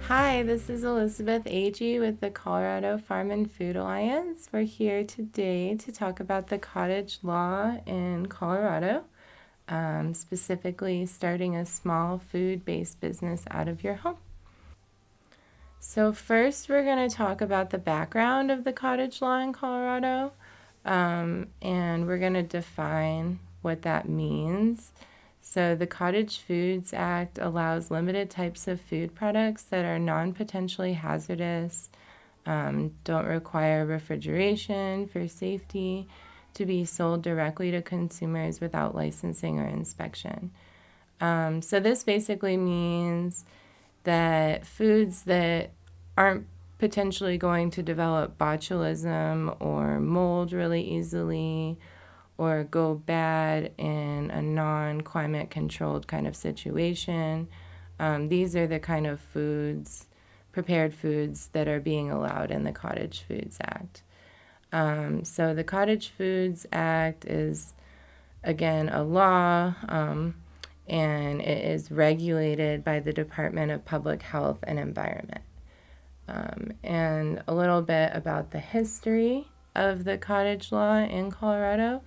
Hi, this is Elizabeth Agee with the Colorado Farm and Food Alliance. We're here today to talk about the cottage law in Colorado, specifically starting a small food-based business out of your home. So first, we're going to talk about the background of the cottage law in Colorado, and we're going to define what that means. So the Cottage Foods Act allows limited types of food products that are non-potentially hazardous, don't require refrigeration for safety, to be sold directly to consumers without licensing or inspection. So this basically means that foods that aren't potentially going to develop botulism or mold really easily or go bad in a non-climate controlled kind of situation. These are the kind of foods, prepared foods, that are being allowed in the Cottage Foods Act. So the Cottage Foods Act is, again, a law, and it is regulated by the Department of Public Health and Environment. And a little bit about the history of the cottage law in Colorado.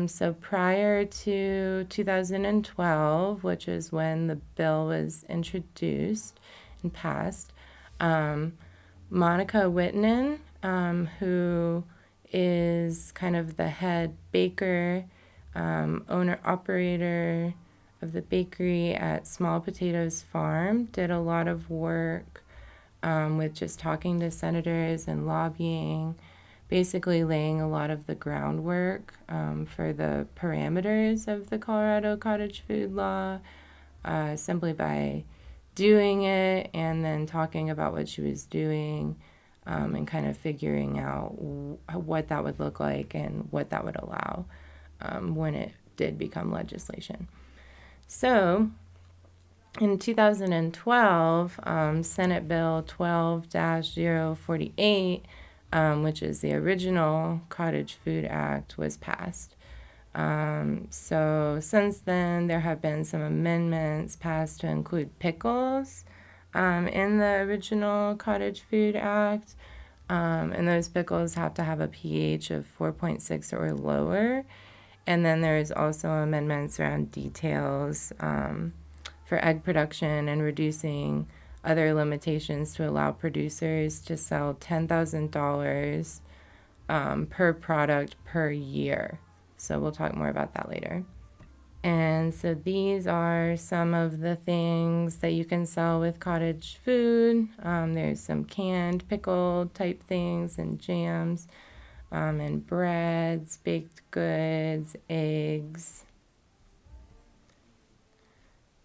So prior to 2012, which is when the bill was introduced and passed, Monica Whitman, who is kind of the head baker, owner operator of the bakery at Small Potatoes Farm, did a lot of work with just talking to senators and lobbying, basically laying a lot of the groundwork for the parameters of the Colorado cottage food law, simply by doing it and then talking about what she was doing, and kind of figuring out what that would look like and what that would allow when it did become legislation. So in 2012, Senate Bill 12-048, which is the original Cottage Food Act, was passed. So since then, there have been some amendments passed to include pickles in the original Cottage Food Act. And those pickles have to have a pH of 4.6 or lower. And then there's also amendments around details for egg production and reducing other limitations to allow producers to sell $10,000 per product per year. So we'll talk more about that later. And so these are some of the things that you can sell with cottage food. There's some canned, pickled type things and jams, and breads, baked goods, eggs.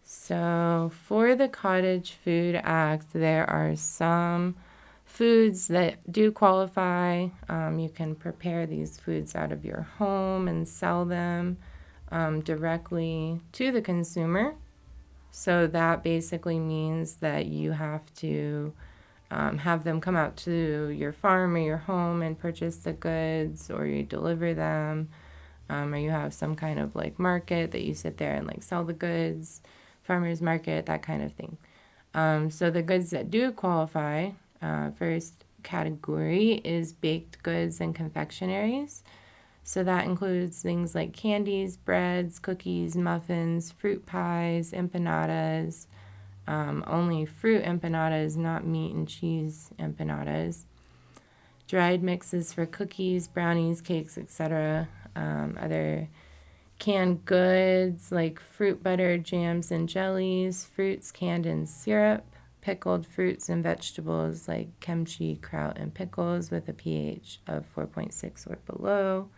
So for the Cottage Food Act, there are some foods that do qualify. You can prepare these foods out of your home and sell them directly to the consumer. So that basically means that you have to have them come out to your farm or your home and purchase the goods, or you deliver them, or you have some kind of like market that you sit there and like sell the goods, farmer's market, that kind of thing. So the goods that do qualify, first category is baked goods and confectionaries. So that includes things like candies, breads, cookies, muffins, fruit pies, empanadas, only fruit empanadas, not meat and cheese empanadas, dried mixes for cookies, brownies, cakes, etc. Other canned goods like fruit butter, jams, and jellies, fruits canned in syrup, pickled fruits and vegetables like kimchi, kraut, and pickles with a pH of 4.6 or below,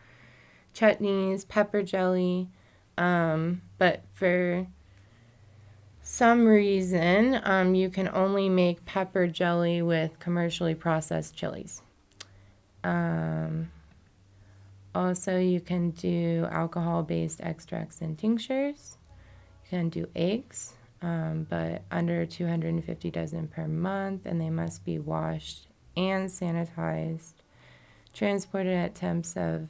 chutneys, pepper jelly, but for some reason, you can only make pepper jelly with commercially processed chilies. Also, you can do alcohol-based extracts and tinctures. You can do eggs, but under 250 dozen per month, and they must be washed and sanitized, transported at temps of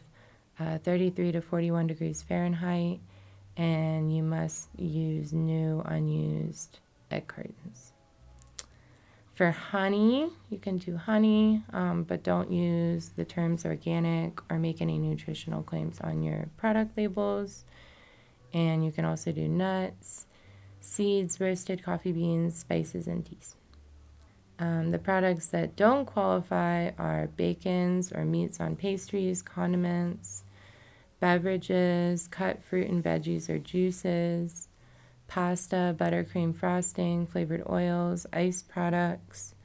33 to 41 degrees Fahrenheit, and you must use new unused egg cartons. For honey, you can do honey, but don't use the terms organic or make any nutritional claims on your product labels. And you can also do nuts, seeds, roasted coffee beans, spices, and teas. The products that don't qualify are bacons or meats on pastries, condiments, beverages, cut fruit and veggies or juices, pasta, buttercream frosting, flavored oils, ice products,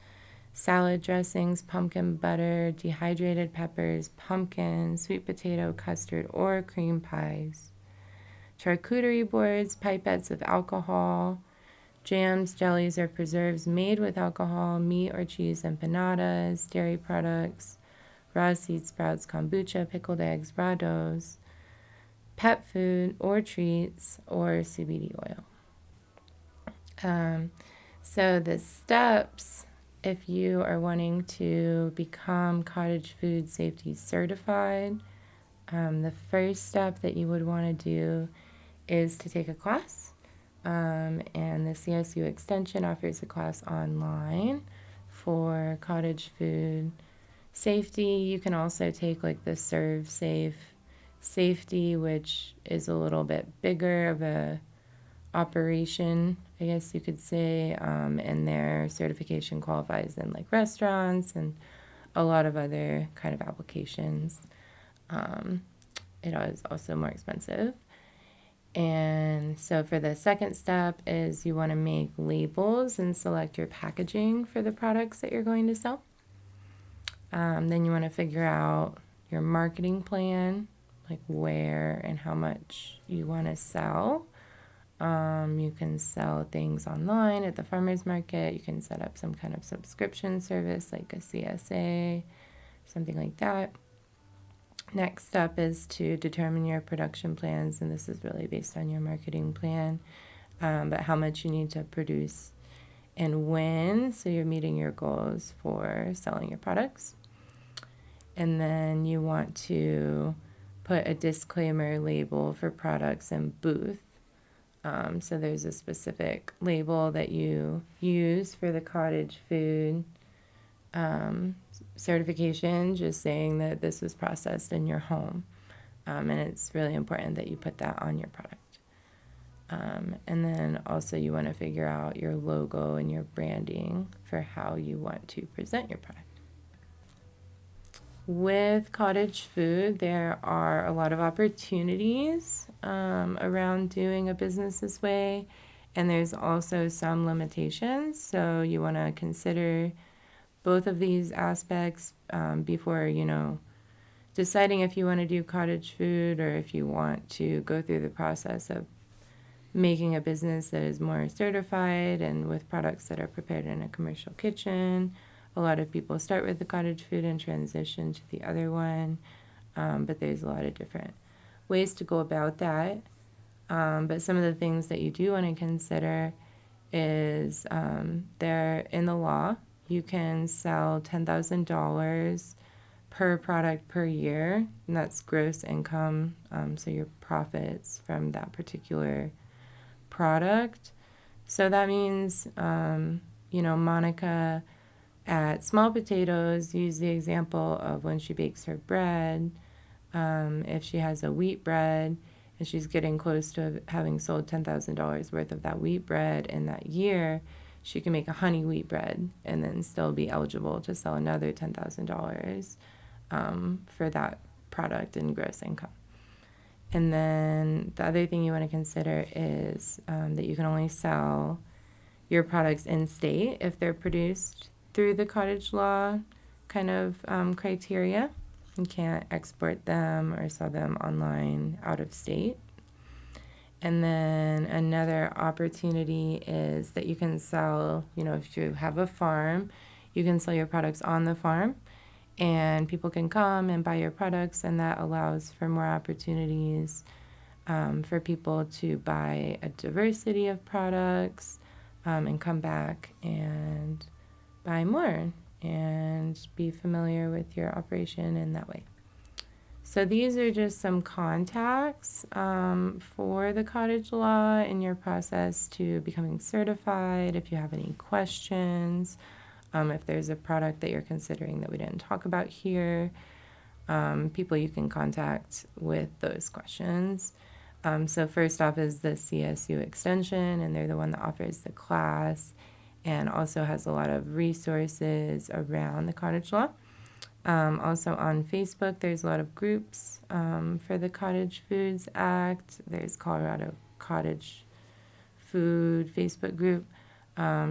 salad dressings, pumpkin butter, dehydrated peppers, pumpkin, sweet potato, custard, or cream pies, charcuterie boards, pipettes of alcohol, jams, jellies, or preserves made with alcohol, meat or cheese empanadas, dairy products, raw seed sprouts, kombucha, pickled eggs, raw doughs, pet food or treats, or CBD oil. So the steps, if you are wanting to become Cottage Food Safety Certified, the first step that you would want to do is to take a class. And the CSU Extension offers a class online for cottage food safety. You can also take like the Serve Safe Safety, which is a little bit bigger of a operation, I guess you could say, and their certification qualifies in like restaurants and a lot of other kind of applications. It is also more expensive. And so for the second step is you want to make labels and select your packaging for the products that you're going to sell. Then you want to figure out your marketing plan, like where and how much you want to sell. You can sell things online at the farmer's market. You can set up some kind of subscription service like a CSA, something like that. Next step is to determine your production plans, and this is really based on your marketing plan, but how much you need to produce and when, so you're meeting your goals for selling your products. And then you want to put a disclaimer label for products in booth. So there's a specific label that you use for the cottage food certification, just saying that this was processed in your home. And it's really important that you put that on your product. And then also you want to figure out your logo and your branding for how you want to present your product. With cottage food, there are a lot of opportunities around doing a business this way, and there's also some limitations. So you want to consider both of these aspects before, deciding if you want to do cottage food or if you want to go through the process of making a business that is more certified and with products that are prepared in a commercial kitchen. A lot of people start with the cottage food and transition to the other one, but there's a lot of different ways to go about that. But some of the things that you do want to consider is they're in the law. You can sell $10,000 per product per year, and that's gross income, so your profits from that particular product. So that means, Monica at Small Potatoes used the example of when she bakes her bread. If she has a wheat bread and she's getting close to having sold $10,000 worth of that wheat bread in that year, she can make a honey wheat bread and then still be eligible to sell another $10,000 for that product in gross income. And then the other thing you want to consider is that you can only sell your products in state if they're produced through the cottage law kind of criteria. You can't export them or sell them online out of state. And then another opportunity is that you can sell, if you have a farm, you can sell your products on the farm and people can come and buy your products, and that allows for more opportunities for people to buy a diversity of products and come back and buy more and be familiar with your operation in that way. So these are just some contacts for the cottage law in your process to becoming certified. If you have any questions, If there's a product that you're considering that we didn't talk about here, people you can contact with those questions. So first off is the CSU Extension, and they're the one that offers the class and also has a lot of resources around the cottage law. Also on Facebook, there's a lot of groups for the Cottage Foods Act. There's Colorado Cottage Food Facebook group,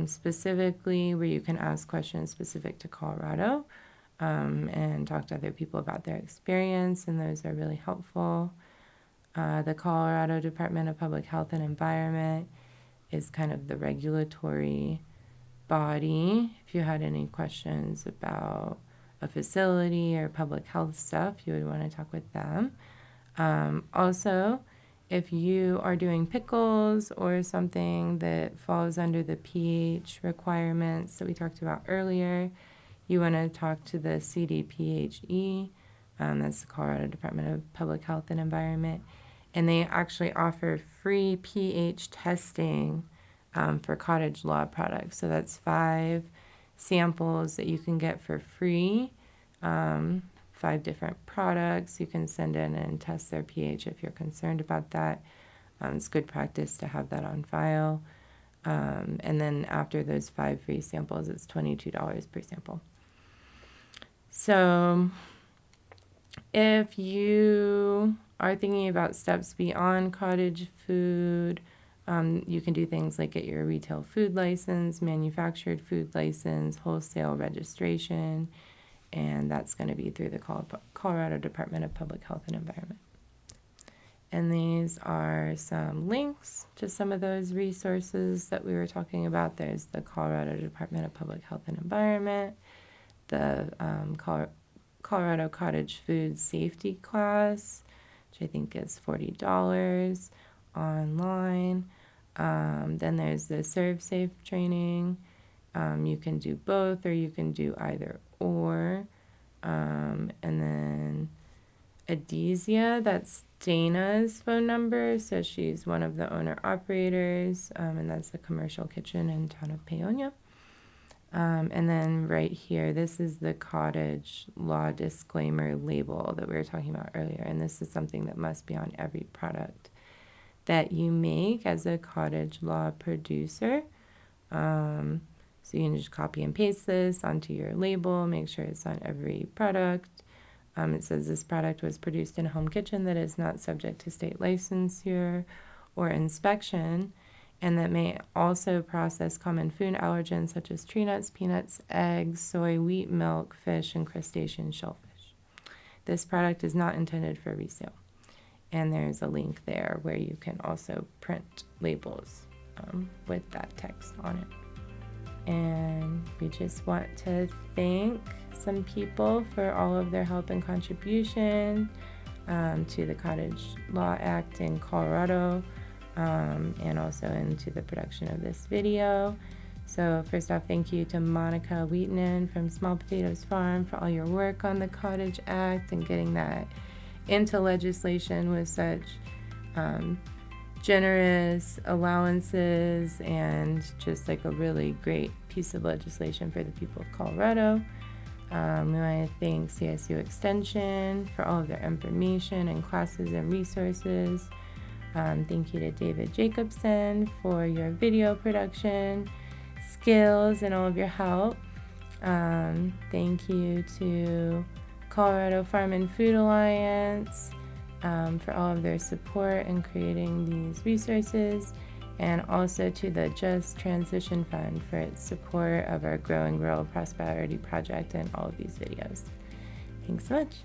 specifically where you can ask questions specific to Colorado and talk to other people about their experience, and those are really helpful. The Colorado Department of Public Health and Environment is kind of the regulatory body. If you had any questions about a facility or public health stuff, you would want to talk with them. Also, if you are doing pickles or something that falls under the pH requirements that we talked about earlier, you want to talk to the CDPHE, that's the Colorado Department of Public Health and Environment, and they actually offer free pH testing for cottage law products. So that's 5 samples that you can get for free, 5 different products. You can send in and test their pH if you're concerned about that. It's good practice to have that on file. And then after those 5 free samples, it's $22 per sample. So if you are thinking about steps beyond cottage food, you can do things like get your retail food license, manufactured food license, wholesale registration, and that's going to be through the Colorado Department of Public Health and Environment. And these are some links to some of those resources that we were talking about. There's the Colorado Department of Public Health and Environment, the Colorado Cottage Food Safety class, which I think is $40 online. Then there's the Serve Safe training. You can do both, or you can do either or. And then Adizia, that's Dana's phone number. So she's one of the owner-operators, and that's a commercial kitchen in town of Paonia. And then right here, this is the cottage law disclaimer label that we were talking about earlier. And this is something that must be on every product that you make as a cottage law producer. So you can just copy and paste this onto your label, make sure it's on every product. It says this product was produced in a home kitchen that is not subject to state licensure or inspection, and that may also process common food allergens such as tree nuts, peanuts, eggs, soy, wheat, milk, fish, and crustacean shellfish. This product is not intended for resale. And there's a link there where you can also print labels with that text on it. And we just want to thank some people for all of their help and contribution to the Cottage Law Act in Colorado, and also into the production of this video. So first off, thank you to Monica Wheatonen from Small Potatoes Farm for all your work on the Cottage Act and getting that into legislation with such generous allowances, and just like a really great piece of legislation for the people of Colorado. We want to thank CSU Extension for all of their information and classes and resources. Thank you to David Jacobson for your video production skills and all of your help. Thank you to Colorado Farm and Food Alliance for all of their support in creating these resources, and also to the Just Transition Fund for its support of our Growing Rural Prosperity Project and all of these videos. Thanks so much.